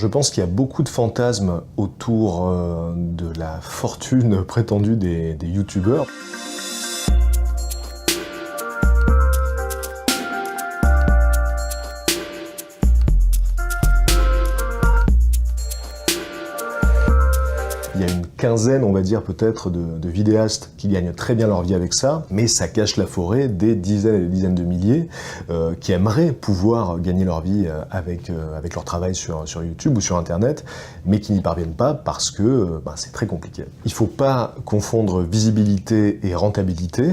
Je pense qu'il y a beaucoup de fantasmes autour de la fortune prétendue des youtubeurs. Il y a une quinzaine, on va dire peut-être, de vidéastes qui gagnent très bien leur vie avec ça, mais ça cache la forêt des dizaines et des dizaines de milliers qui aimeraient pouvoir gagner leur vie avec leur travail sur YouTube ou sur Internet, mais qui n'y parviennent pas parce que c'est très compliqué. Il ne faut pas confondre visibilité et rentabilité,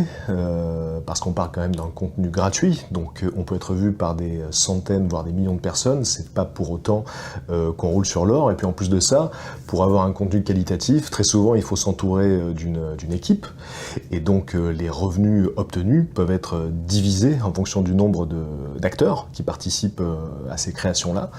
parce qu'on parle quand même d'un contenu gratuit, donc on peut être vu par des centaines, voire des millions de personnes, c'est pas pour autant qu'on roule sur l'or, et puis en plus de ça, pour avoir un contenu qualitatif, très souvent il faut s'entourer d'une équipe, et donc les revenus obtenus peuvent être divisés en fonction du nombre d'acteurs qui participent à ces créations-là.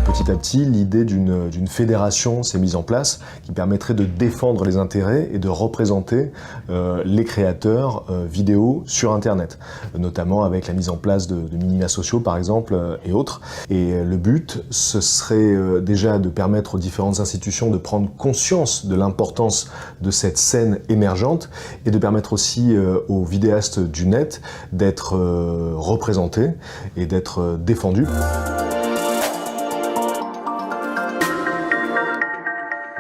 Petit à petit, l'idée d'une fédération s'est mise en place qui permettrait de défendre les intérêts et de représenter les créateurs vidéo sur Internet, notamment avec la mise en place de minima sociaux par exemple et autres. Et le but, ce serait déjà de permettre aux différentes institutions de prendre conscience de l'importance de cette scène émergente et de permettre aussi aux vidéastes du net d'être représentés et d'être défendus.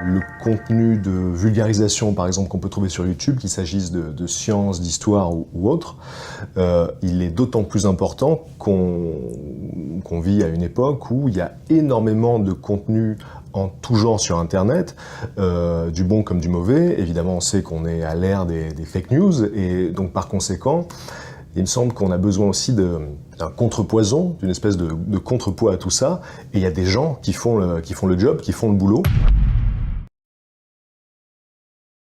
Le contenu de vulgarisation, par exemple, qu'on peut trouver sur YouTube, qu'il s'agisse de sciences, d'histoire ou autre, il est d'autant plus important qu'on vit à une époque où il y a énormément de contenu en tout genre sur Internet, du bon comme du mauvais. Évidemment, on sait qu'on est à l'ère des fake news, et donc par conséquent, il me semble qu'on a besoin aussi d'un contrepoison, d'une espèce de contrepoids à tout ça, et il y a des gens qui font le job, qui font le boulot.